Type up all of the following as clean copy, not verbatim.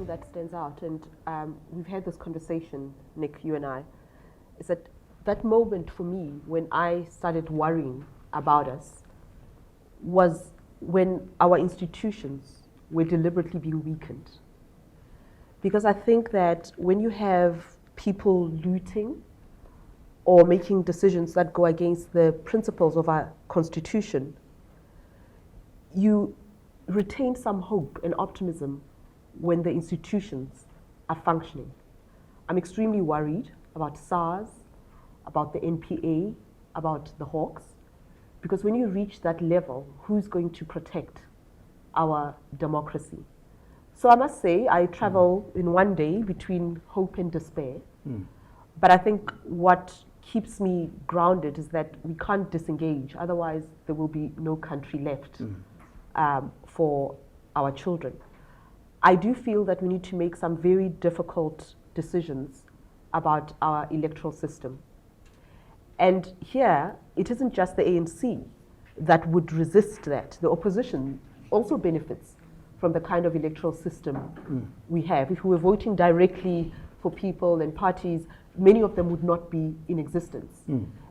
that stands out, and we've had this conversation, Nick, you and I, is that moment for me when I started worrying about us was when our institutions were deliberately being weakened. Because I think that when you have people looting or making decisions that go against the principles of our constitution, you retain some hope and optimism when the institutions are functioning. I'm extremely worried about SARS, about the NPA, about the Hawks, because when you reach that level, who's going to protect our democracy? So I must say, I travel in one day between hope and despair. But I think what keeps me grounded is that we can't disengage, otherwise there will be no country left for our children. I do feel that we need to make some very difficult decisions about our electoral system. And here, it isn't just the ANC that would resist that. The opposition also benefits from the kind of electoral system we have. If we were voting directly for people and parties, many of them would not be in existence.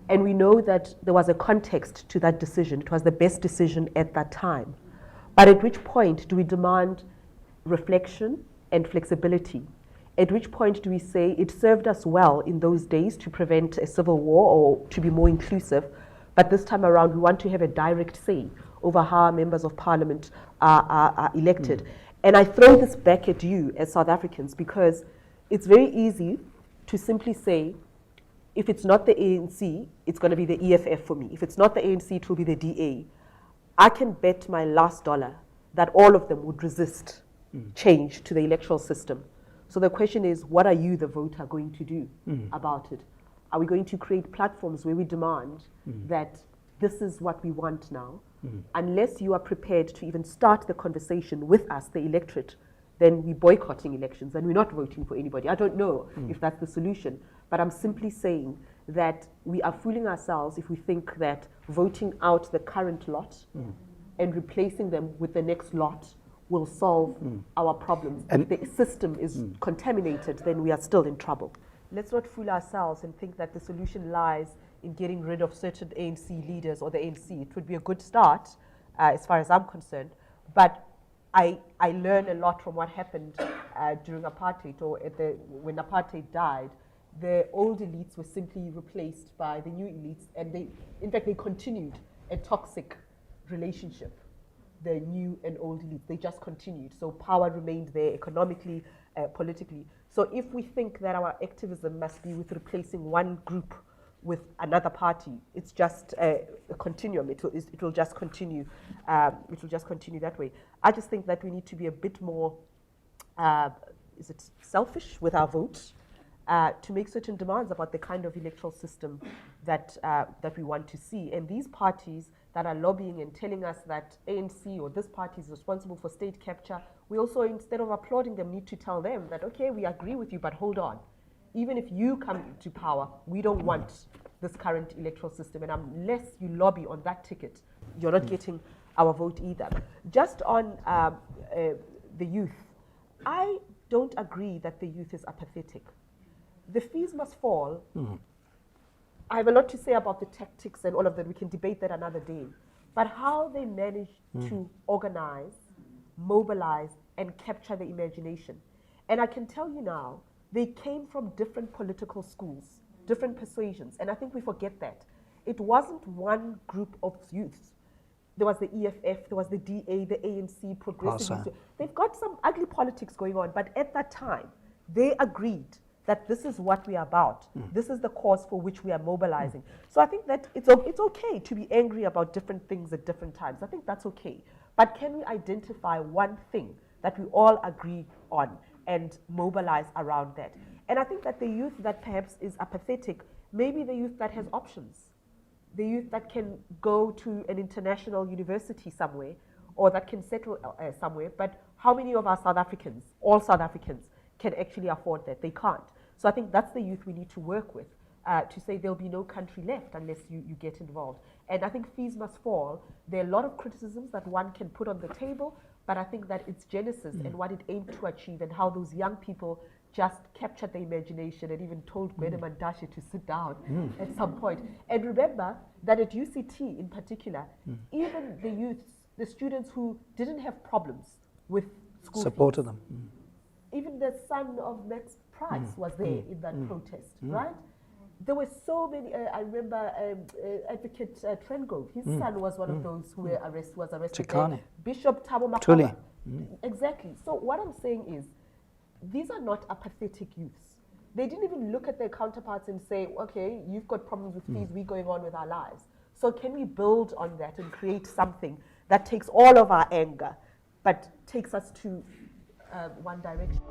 And we know that there was a context to that decision. It was the best decision at that time. But at which point do we demand reflection and flexibility? At which point do we say it served us well in those days to prevent a civil war or to be more inclusive, but this time around we want to have a direct say over how our members of parliament are elected? And I throw this back at you as South Africans, because it's very easy to simply say, if it's not the ANC, it's going to be the EFF for me. If it's not the ANC, it will be the DA. I can bet my last dollar that all of them would resist change to the electoral system. So the question is, what are you, the voter, going to do about it? Are we going to create platforms where we demand that this is what we want now? Unless you are prepared to even start the conversation with us, the electorate, then we're boycotting elections and we're not voting for anybody. I don't know if that's the solution, but I'm simply saying that we are fooling ourselves if we think that voting out the current lot and replacing them with the next lot will solve our problems. If the system is contaminated, then we are still in trouble. Let's not fool ourselves and think that the solution lies in getting rid of certain ANC leaders or the ANC. It would be a good start, as far as I'm concerned, but I learn a lot from what happened during apartheid, or when apartheid died. The old elites were simply replaced by the new elites, and in fact, they continued a toxic relationship. The new and old elites, they just continued. So power remained there economically, politically. So if we think that our activism must be with replacing one group with another party, it's just a continuum. It will just continue. It will just continue that way. I just think that we need to be a bit more, selfish with our vote, to make certain demands about the kind of electoral system that we want to see. And these parties that are lobbying and telling us that ANC or this party is responsible for state capture, we also, instead of applauding them, need to tell them that, okay, we agree with you, but hold on. Even if you come to power, we don't want this current electoral system. And unless you lobby on that ticket, you're not getting our vote either. Just on the youth, I don't agree that the youth is apathetic. The fees must fall. I have a lot to say about the tactics and all of that. We can debate that another day. But how they manage to organize, mobilize, and capture the imagination. And I can tell you now, they came from different political schools, different persuasions. And I think we forget that. It wasn't one group of youths. There was the EFF, there was the DA, the ANC, Progressive. They've got some ugly politics going on. But at that time, they agreed that this is what we are about. This is the cause for which we are mobilizing. So I think that it's okay to be angry about different things at different times. I think that's okay. But can we identify one thing that we all agree on and mobilize around that? And I think that the youth that perhaps is apathetic, maybe the youth that has options, the youth that can go to an international university somewhere, or that can settle somewhere. But how many of our South Africans, all South Africans, can actually afford that? They can't. So I think that's the youth we need to work with, to say there'll be no country left unless you get involved. And I think fees must fall. There are a lot of criticisms that one can put on the table, but I think that its genesis and what it aimed to achieve and how those young people just captured the imagination and even told Gwede Mantashe to sit down at some point. And remember that at UCT in particular, even the youths, the students who didn't have problems with school supported fees, them. even the son of Max Price was there in that protest, right? There were so many. I remember Advocate Trengove. His son was one of those who was arrested. Chikane. Bishop Thabo Truly. Makgoba. Exactly. So what I'm saying is, these are not apathetic youths. They didn't even look at their counterparts and say, okay, you've got problems with fees, we're going on with our lives. So can we build on that and create something that takes all of our anger, but takes us to one direction?